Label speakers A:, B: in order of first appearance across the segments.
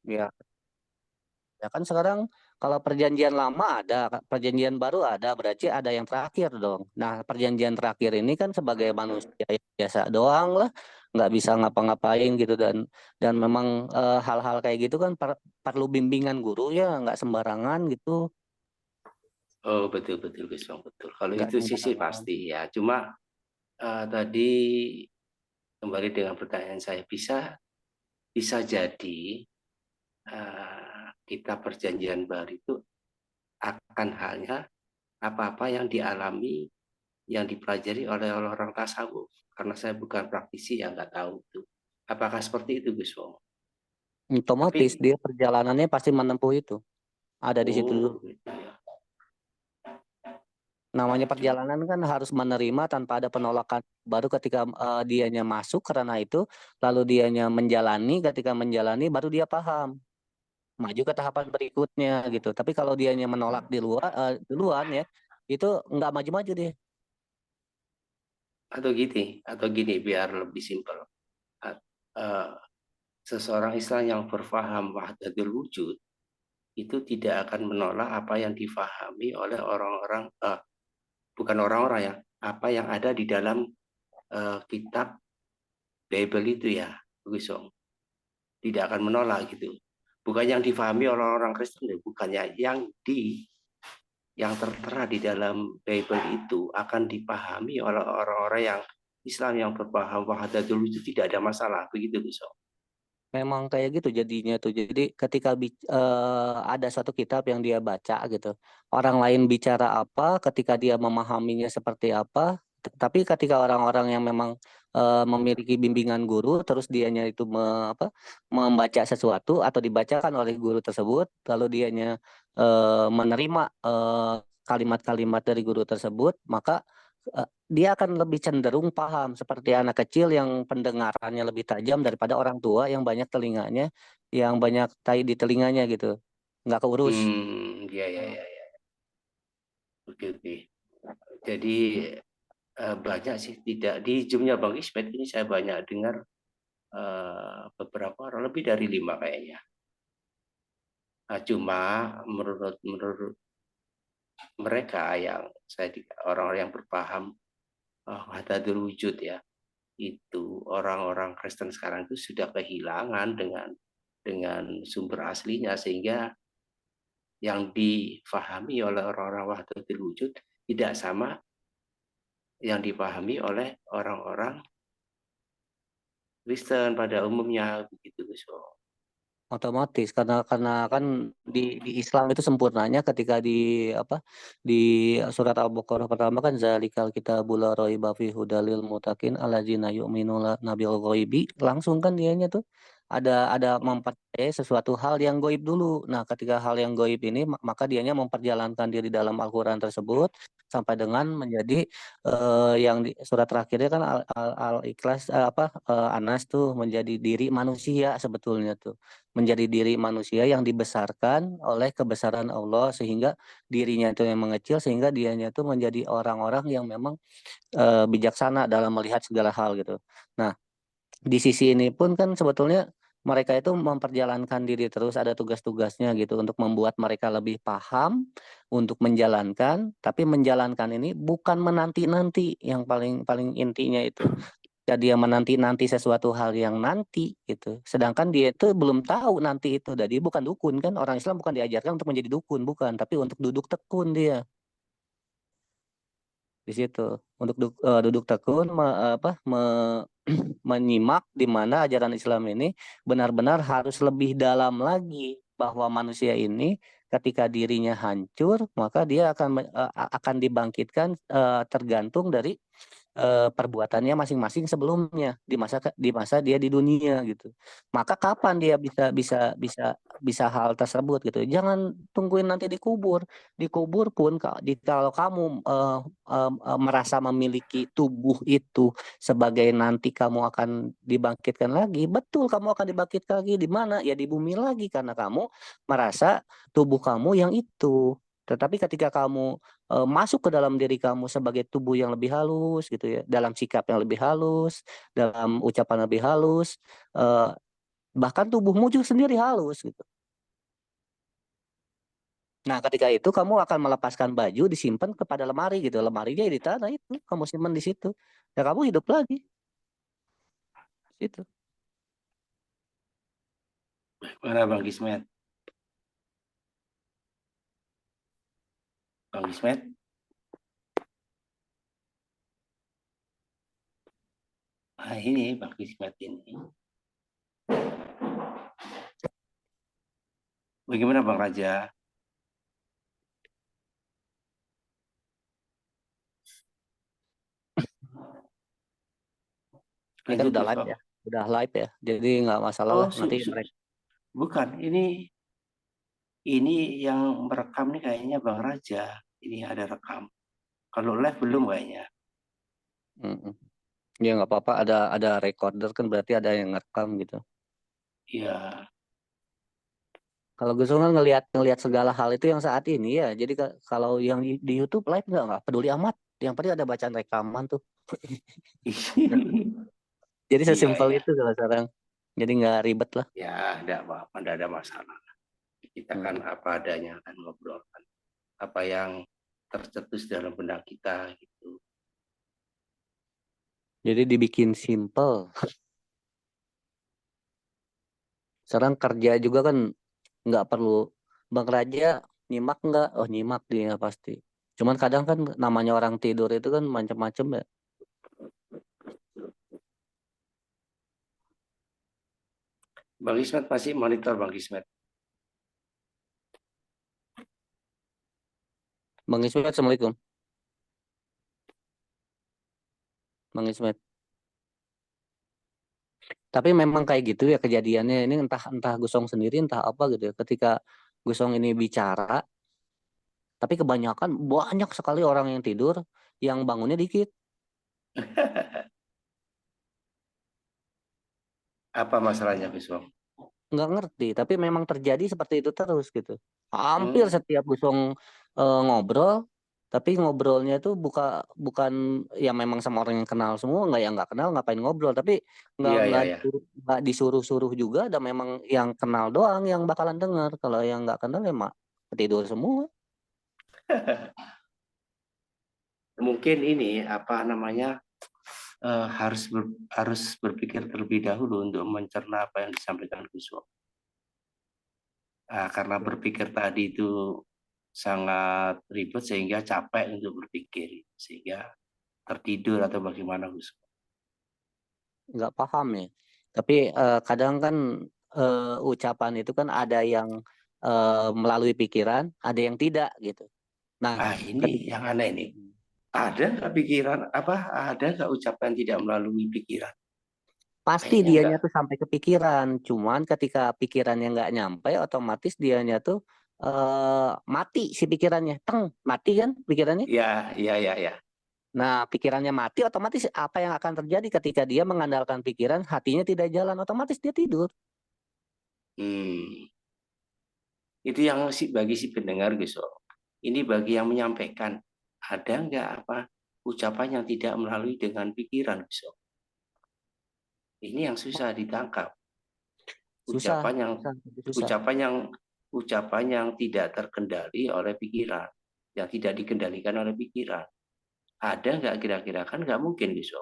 A: Ya, ya kan sekarang kalau perjanjian lama ada, perjanjian baru ada, berarti ada yang terakhir dong. Nah, perjanjian terakhir ini kan sebagai manusia yang biasa doang lah, nggak bisa ngapa-ngapain gitu dan memang hal-hal kayak gitu kan perlu bimbingan guru ya, nggak sembarangan gitu,
B: Oh, betul betul Gus Bang, betul. Kalau
A: nggak
B: itu sisi
A: sembarangan.
B: pasti ya. Cuma tadi kembali dengan pertanyaan saya, bisa bisa jadi kitab perjanjian baru itu akan hanya apa-apa yang dialami, yang dipelajari oleh orang tasawuf. Karena saya bukan praktisi yang nggak tahu itu. Apakah seperti itu Gus Wong?
A: Otomatis
B: Tapi
A: dia perjalanannya pasti menempuh itu, ada di situ dulu.
B: oh gitu ya.
A: Namanya perjalanan kan harus menerima tanpa ada penolakan. Baru ketika dianya masuk karena itu, lalu dianya menjalani, ketika menjalani baru dia paham. Maju ke tahapan berikutnya gitu. Tapi kalau dianya menolak di luar duluan ya, itu nggak maju-maju deh.
B: Atau gini biar lebih simpel. A- eh, Seseorang Islam yang berfaham wahdatul wujud itu tidak akan menolak apa yang difahami oleh orang-orang, bukan orang-orang ya, apa yang ada di dalam kitab Bible itu ya, Gus Wong. Tidak akan menolak gitu. Bukan yang difahami oleh orang Kristen, bukannya yang tertera di dalam Bible itu akan dipahami oleh orang-orang yang Islam yang berpaham wahdatul wujud, tidak ada masalah begitu Gus Wong.
A: Memang kayak gitu jadinya tuh. Jadi ketika ada suatu kitab yang dia baca gitu, orang lain bicara apa, ketika dia memahaminya seperti apa, tapi ketika orang-orang yang memang memiliki bimbingan guru, terus dianya itu membaca sesuatu atau dibacakan oleh guru tersebut, lalu dianya menerima kalimat-kalimat dari guru tersebut, maka dia akan lebih cenderung paham seperti anak kecil yang pendengarannya lebih tajam daripada orang tua yang banyak telinganya, yang banyak tai di telinganya gitu, nggak keurus.
B: Ya ya ya ya. Oke oke. Jadi banyak sih, tidak di Zoom-nya Bang Ismet ini saya banyak dengar beberapa orang, lebih dari 5 kayaknya. Nah, cuma menurut menurut mereka yang orang-orang yang berpaham wahdatul wujud ya, itu orang-orang Kristen sekarang itu sudah kehilangan dengan sumber aslinya, sehingga yang difahami oleh orang-orang wahdatul wujud tidak sama yang dipahami oleh orang-orang Kristen pada umumnya begitu Gus.
A: Otomatis karena kan di Islam itu sempurnanya ketika apa di surat Al-Baqarah pertama kan zalikal kitabul la raiba fihi hudalil muttaqin alladzina yu'minuna nabil ghaibi, langsung kan dianya tuh ada mempercayai sesuatu hal yang goib dulu. Nah, ketika hal yang goib ini maka dianya memperjalankan diri dalam Al-Qur'an tersebut sampai dengan menjadi yang di surat terakhirnya kan Al-Ikhlas Anas tuh menjadi diri manusia sebetulnya tuh, menjadi diri manusia yang dibesarkan oleh kebesaran Allah sehingga dirinya itu yang mengecil sehingga dianya itu menjadi orang-orang yang memang bijaksana dalam melihat segala hal gitu. Nah, di sisi ini pun kan sebetulnya mereka itu memperjalankan diri terus ada tugas-tugasnya gitu untuk membuat mereka lebih paham untuk menjalankan, tapi menjalankan ini bukan menanti-nanti yang paling paling intinya itu. Ya dia menanti-nanti sesuatu hal yang nanti gitu. Sedangkan dia itu belum tahu nanti itu. Jadi bukan dukun kan. Orang Islam bukan diajarkan untuk menjadi dukun, bukan. Tapi untuk duduk tekun dia di situ. Untuk duduk tekun menyimak di mana ajaran Islam ini benar-benar harus lebih dalam lagi bahwa manusia ini ketika dirinya hancur maka dia akan dibangkitkan tergantung dari perbuatannya masing-masing sebelumnya di masa dia di dunia gitu. Maka kapan dia bisa bisa bisa bisa hal tersebut gitu. Jangan tungguin nanti dikubur. Dikubur pun kalau kamu merasa memiliki tubuh itu sebagai nanti kamu akan dibangkitkan lagi, betul kamu akan dibangkitkan lagi di mana? Ya di bumi lagi karena kamu merasa tubuh kamu yang itu. Tetapi ketika kamu masuk ke dalam diri kamu sebagai tubuh yang lebih halus gitu ya, dalam sikap yang lebih halus, dalam ucapan lebih halus, eh, Bahkan tubuhmu juga sendiri halus gitu. Nah, ketika itu kamu akan melepaskan baju, disimpan kepada lemari gitu. Lemarinya di tanah itu, kamu simpan di situ. Ya kamu hidup lagi. Itu.
B: Mana Bang Kismet? Bang Kismet? Nah, ini Bang Kismet ini. Bagaimana Bang Raja?
A: Ini kan
B: Lanjut
A: udah
B: Gus
A: live
B: Bang.
A: ya. Udah live ya. Jadi nggak masalah
B: Oh,
A: lah. Nanti mereka.
B: bukan. Ini yang merekam nih kayaknya Bang Raja. Ini ada rekam. Kalau live belum kayaknya.
A: Mm-mm. Ya nggak apa-apa. Ada recorder kan berarti ada yang ngerekam gitu.
B: Iya.
A: Kalau Gus kan ngelihat ngelihat segala hal itu yang saat ini ya. Jadi kalau yang di YouTube live nggak peduli amat. Yang penting ada bacaan rekaman tuh. Jadi
B: Iya,
A: sesimpel
B: iya.
A: itu kalau sekarang. Jadi nggak ribet lah.
B: Ya, enggak apa-apa, enggak ada masalah. Kita kan
A: Mm.
B: apa adanya kan ngobrolkan apa yang tercetus dalam benak kita gitu.
A: Jadi dibikin simple. Sekarang kerja juga kan nggak perlu Bang Raja nyimak nggak? Oh nyimak dia pasti. Cuman kadang kan namanya orang tidur itu kan macam-macam ya.
B: Bang Ismet masih monitor Bang Ismet.
A: Bang Ismet, Assalamualaikum. Bang Ismet. Tapi memang kayak gitu ya kejadiannya. Ini entah entah Gusong sendiri entah apa gitu ya. Ketika Gusong ini bicara, tapi kebanyakan banyak sekali orang yang tidur, yang bangunnya dikit.
B: Apa masalahnya Gus Bang?
A: Nggak ngerti, tapi memang terjadi seperti itu terus gitu. Hampir
B: Hmm,
A: setiap Gusong ngobrol, tapi ngobrolnya itu bukan ya memang sama orang yang kenal semua, nggak yang nggak kenal ngapain ngobrol, tapi nggak
B: iya
A: nggak
B: iya ya.
A: disuruh nggak disuruh-suruh juga, dan memang yang kenal doang yang bakalan dengar. Kalau yang nggak kenal ya mak tidur semua.
B: Mungkin ini apa namanya harus berpikir terlebih dahulu untuk mencerna apa yang disampaikan Gus Bang. Nah, karena berpikir tadi itu sangat ribet sehingga capek untuk berpikir sehingga tertidur atau bagaimana Gus.
A: Nggak paham ya. Tapi kadang kan ucapan itu kan ada yang melalui pikiran, ada yang tidak gitu. Nah,
B: Ah ini
A: ketika
B: yang aneh ini. Ada nggak pikiran apa? Ada nggak ucapan tidak melalui pikiran?
A: pasti
B: Kayaknya
A: dianya
B: enggak.
A: tuh sampai ke pikiran, cuman ketika pikirannya nggak nyampe, otomatis dianya tuh mati si pikirannya, teng mati kan pikirannya.
B: Ya, ya, ya, ya.
A: Nah, pikirannya mati, otomatis apa yang akan terjadi ketika dia mengandalkan pikiran, hatinya tidak jalan, otomatis dia tidur.
B: Hmm. Itu yang bagi si pendengar Gus. Ini bagi yang menyampaikan. Ada nggak apa ucapan yang tidak melalui dengan pikiran Gus? Ini yang susah ditangkap.
A: Susah,
B: Ucapan yang
A: susah, susah.
B: ucapan yang ucapan yang tidak terkendali oleh pikiran, yang tidak dikendalikan oleh pikiran. Ada nggak kira-kira kan nggak mungkin Gus.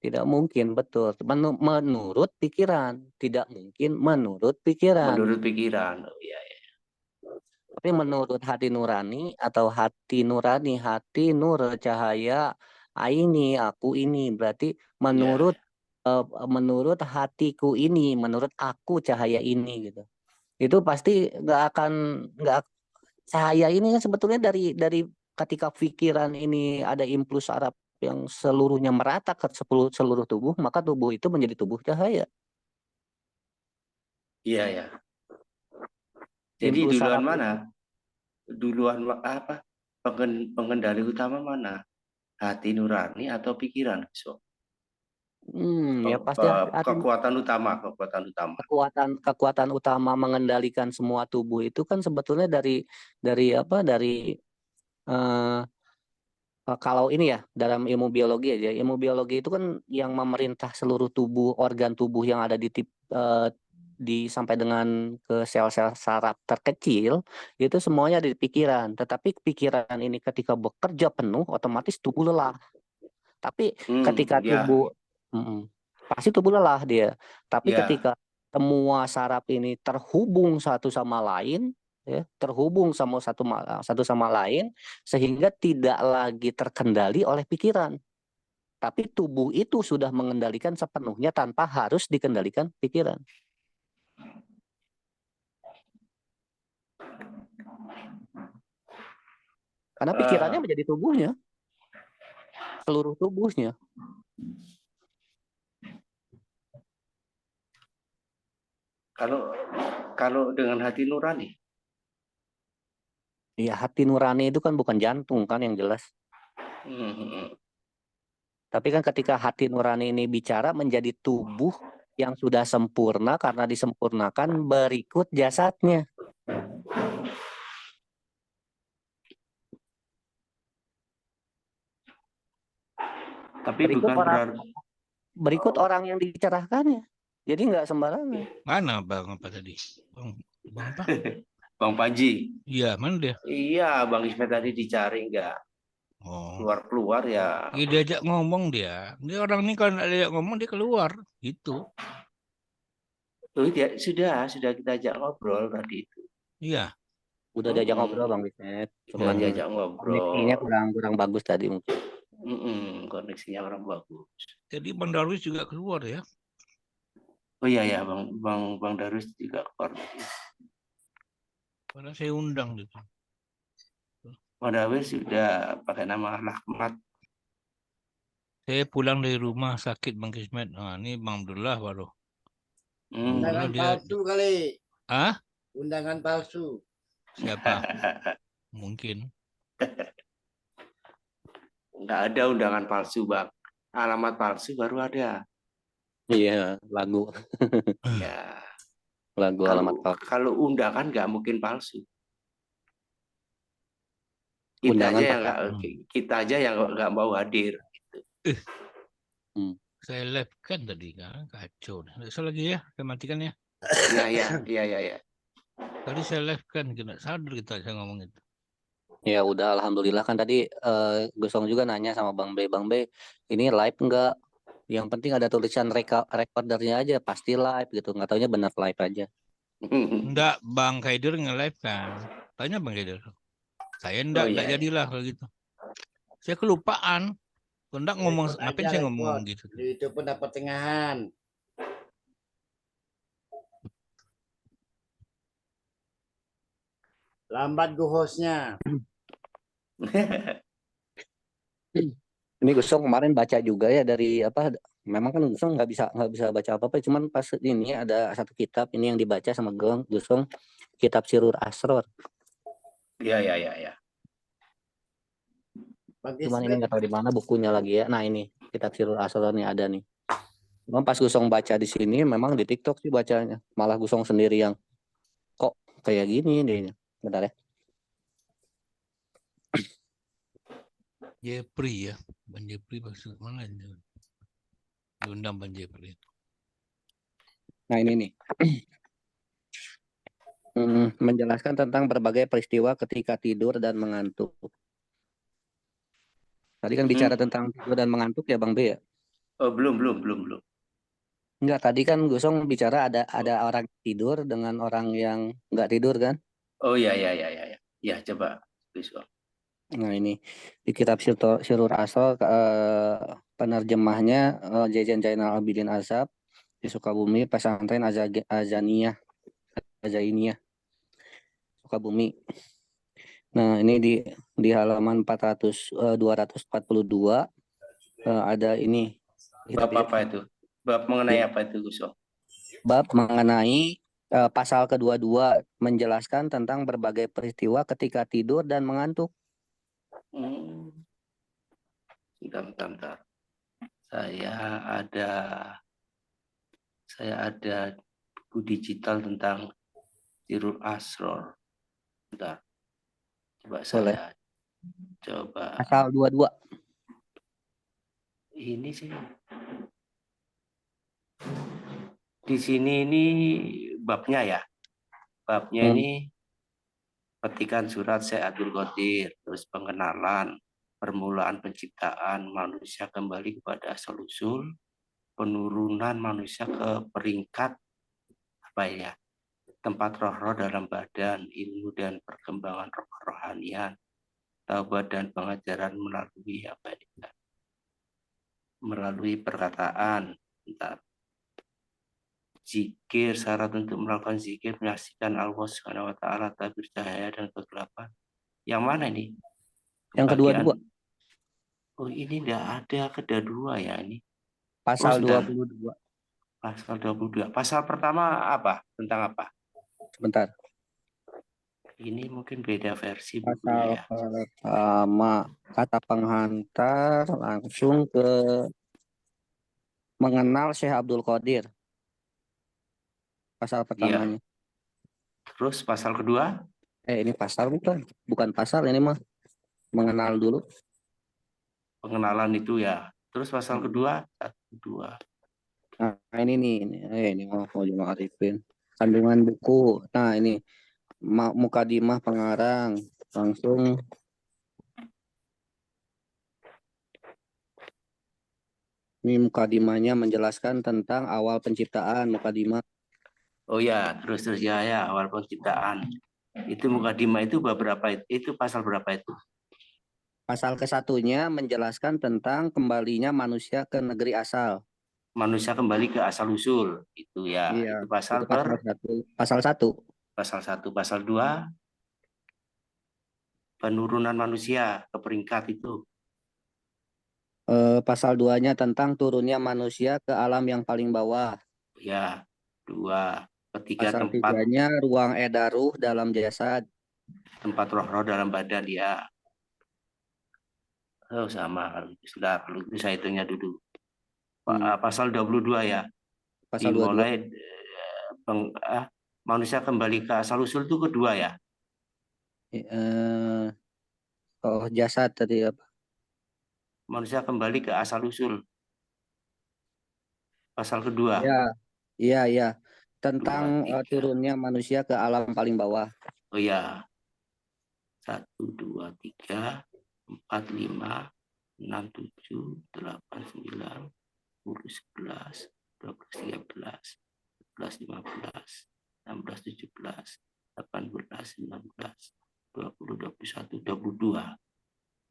A: Tidak mungkin, betul. Menurut pikiran, tidak mungkin menurut pikiran.
B: Menurut pikiran, oh, ya, ya.
A: Tapi menurut hati nurani atau hati nurani, hati nur cahaya aini, aku ini. Berarti
B: Ya.
A: menurut hatiku ini, menurut aku cahaya ini gitu. Itu pasti nggak cahaya ini kan sebetulnya dari ketika pikiran ini ada impuls saraf yang seluruhnya merata ke seluruh tubuh, maka tubuh itu menjadi tubuh cahaya.
B: Iya, ya. Jadi
A: Impuls
B: duluan
A: saraf itu.
B: mana? Duluan apa? Pengendali utama mana? Hati nurani atau pikiran? So,
A: Ya pasti hati
B: kekuatan utama.
A: kekuatan utama mengendalikan semua tubuh itu kan sebetulnya dari apa eh, kalau ini ya dalam ilmu biologi aja ilmu biologi itu kan yang memerintah seluruh tubuh organ tubuh yang ada di sampai dengan ke sel-sel saraf terkecil, itu semuanya ada di pikiran. Tetapi pikiran ini ketika bekerja penuh, otomatis tubuh lelah. Tapi ketika
B: Ya,
A: tubuh pasti tubuh lelah dia. Tapi
B: ya.
A: ketika semua saraf ini terhubung satu sama lain, ya, terhubung sama satu sama lain, sehingga tidak lagi terkendali oleh pikiran. Tapi tubuh itu sudah mengendalikan sepenuhnya tanpa harus dikendalikan pikiran. Karena pikirannya
B: Eh,
A: menjadi tubuhnya, seluruh tubuhnya.
B: kalau kalau dengan hati nurani,
A: Ya, hati nurani itu kan bukan jantung kan yang jelas.
B: hmm,
A: Tapi kan ketika hati nurani ini bicara menjadi tubuh yang sudah sempurna karena disempurnakan berikut jasadnya.
B: tapi
A: Berikut
B: bukan
A: orang
B: berarti
A: berikut orang yang dicerahkannya. Jadi nggak sembarangan.
C: Mana Bang apa tadi? Bang apa?
B: Bang Panji.
C: Iya, mana dia?
B: Iya, Bang Ismet tadi dicari nggak
C: Oh,
B: keluar-keluar ya.
C: ya diajak ngomong dia. Dia orang ini kalau nggak diajak ngomong dia keluar, gitu.
B: Tuh, dia sudah kita ajak ngobrol tadi itu.
C: Iya.
A: Udah diajak ngobrol Bang Bisnet.
B: Sudah
A: Cuman
B: diajak
A: koneksinya
B: ngobrol.
A: kurang kurang bagus tadi mungkin.
B: Koneksinya orang bagus.
C: Jadi Bang Darwis juga keluar ya.
B: Oh iya ya, Bang Darus juga keluar.
C: Karena saya undang gitu.
B: Bang Darus sudah pakai nama Rahmat.
C: Saya pulang dari rumah sakit Bang Kismet. Nah, ini Bang Abdullah baru.
B: Hmm.
C: Abdullah
D: Undangan
C: dia.
D: palsu kali.
C: Ah?
D: Undangan palsu.
C: Siapa? Mungkin.
B: Nggak ada undangan palsu, Bang. Alamat palsu baru ada.
A: Iya, lagu
B: Ya,
A: alamat palsu.
B: kalau undangan nggak mungkin palsu. Kita
A: Undangan
B: aja yang
A: pakai
B: kita aja yang nggak mau hadir.
C: Saya live kan tadi kan. Kacau. Nggak usah lagi ya. Saya matikan ya.
B: Ya.
C: Tadi saya live kan. Nggak sadar kita saya ngomong itu.
A: Ya udah, alhamdulillah kan tadi Gusong juga nanya sama Bang B, ini live enggak? Yang penting ada tulisan recordernya aja, pasti live gitu. Nggak taunya benar live aja.
C: Enggak, Bang Kaidir nge-live kan. Tanya Bang Kaidir. Saya
B: Oh,
C: enggak
B: iya.
C: jadilah kalau gitu. Saya kelupaan. Kalau enggak ngomong,
D: Repot
C: ngapain
D: aja,
C: saya ngomong
D: repot.
C: gitu.
D: Itu pun dapat tengahan. Lambat gue hostnya.
A: Ini Gusong kemarin baca juga ya dari apa? Memang kan Gusong nggak bisa baca apa-apa, cuman pas ini ada satu kitab ini yang dibaca sama Gusong, kitab Sirur Asror.
B: Ya.
A: Cuman ini nggak tahu di mana bukunya lagi ya. Nah ini kitab Sirur Asror nih ada nih. Memang pas Gusong baca di sini, memang di TikTok sih bacanya. Malah Gusong sendiri yang kok kayak gini deh. Bentar ya.
C: Jepri ya. Bang Jepri maksud mana ini? Diundang Bang Jepri.
A: Nah ini nih. Menjelaskan tentang berbagai peristiwa ketika tidur dan mengantuk. Tadi kan bicara tentang tidur dan mengantuk ya Bang B ya?
B: Oh, belum.
A: Enggak, tadi kan Gusong bicara ada orang tidur dengan orang yang nggak tidur kan?
B: Oh ya. Ya, coba.
A: Nah ini di kitab Sirur Asal penerjemahnya Jajan Zainal Abidin Azab di Sukabumi Pesantren Azainiyah Sukabumi. Nah ini di halaman 242 ada ini
B: Bab apa itu? Bab mengenai apa itu, Gus?
A: bab mengenai pasal kedua-dua menjelaskan tentang berbagai peristiwa ketika tidur dan mengantuk.
B: Bentar. Saya ada buku digital tentang Sirul Asror. Bentar.
A: Boleh.
B: Saya coba.
A: Pasal 22.
B: Ini sih. Di sini ini babnya ya. Babnya
A: Hmm.
B: ini petikan surat Syekh Abdul Qadir, terus pengenalan, permulaan penciptaan manusia kembali kepada asal-usul, penurunan manusia ke peringkat apa ya? Tempat roh-roh dalam badan, ilmu dan perkembangan rohanian, taubat dan pengajaran melalui apa ya? Melalui perkataan, entar zikir, syarat untuk melakukan zikir menyaksikan Allah Subhanahu wa taala, tabir cahaya dan kegelapan. Yang mana ini?
A: Yang kedua-dua,
B: Oh, ini enggak ada kedua ya ini.
A: pasal
B: sebentar.
A: 22.
B: Pasal 22. Pasal pertama apa? Tentang apa?
A: Sebentar.
B: Ini mungkin beda versi
A: Pasal
B: bukunya ya.
A: pertama, kata penghantar langsung ke mengenal Syekh Abdul Qadir. Pasal
B: Iya.
A: pertamanya.
B: Terus pasal kedua?
A: Ini pasal bukan pasal ini mah. Mengenal dulu.
B: Pengenalan itu ya. Terus pasal kedua? 1, 2.
A: Nah, ini nih, ini mau dimakrifin. Kandungan buku. Nah, ini mukadimah pengarang. Langsung ini mukadimahnya menjelaskan tentang awal penciptaan mukadimah.
B: Oh ya, terus ya awal penciptaan. Itu mukadimah itu beberapa itu pasal berapa itu?
A: Pasal ke-1-nya menjelaskan tentang kembalinya manusia ke negeri asal.
B: Manusia kembali ke asal usul itu ya.
A: Iya,
B: Itu pasal
A: itu pasal 1. Pasal 1.
B: pasal 1, pasal 2 penurunan manusia ke peringkat itu.
A: Pasal 2-nya tentang turunnya manusia ke alam yang paling bawah.
B: Ya, 2. Ketiga
A: Pasal
B: tempat
A: 3-nya ruang edar ruh dalam jasad.
B: roh-roh dalam badan ya. Oh, sama kalau itu sudah, kalau itu saya hitungnya dulu. Pasal 22 ya.
A: Pasal 22.
B: Dimulai manusia kembali ke asal usul itu kedua ya.
A: Jasad tadi apa?
B: Manusia kembali ke asal usul. Pasal kedua.
A: Iya. Tentang
B: 2, 3.
A: turunnya manusia ke alam paling bawah.
B: Oh ya. 1, 2, 3, 4, 5, 6, 7, 8, 9, 10, 11, 12, 13, 14, 15, 16, 17, 18, 19, 20, 21, 22.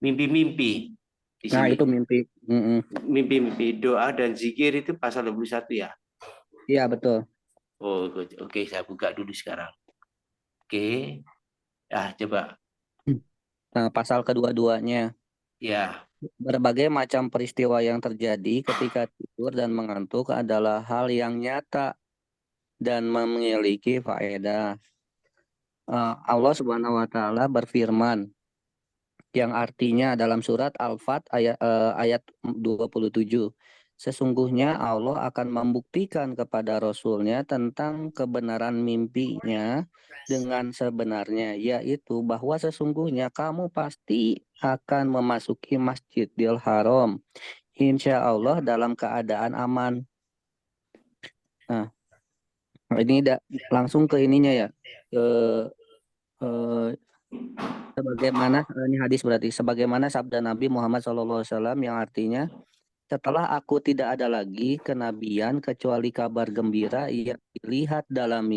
B: Mimpi-mimpi. Di
A: Nah,
B: sini.
A: itu mimpi.
B: Mimpi-mimpi, doa dan zikir itu pasal 21 ya?
A: Iya, betul.
B: Oh, oke, saya buka dulu sekarang. Oke. Coba.
A: Nah, pasal kedua-duanya.
B: Ya.
A: Berbagai macam peristiwa yang terjadi ketika tidur dan mengantuk adalah hal yang nyata dan memiliki faedah. Allah Subhanahu wa taala berfirman yang artinya dalam surat Al-Fat ayat 27. Sesungguhnya Allah akan membuktikan kepada Rasul-Nya tentang kebenaran mimpinya dengan sebenarnya, yaitu bahwa sesungguhnya kamu pasti akan memasuki Masjidil Haram, insya Allah dalam keadaan aman. Nah, ini langsung ke ininya ya, ke sebagaimana ini hadis berarti sebagaimana sabda Nabi Muhammad SAW yang artinya setelah aku tidak ada lagi kenabian kecuali kabar gembira yang dilihat dalam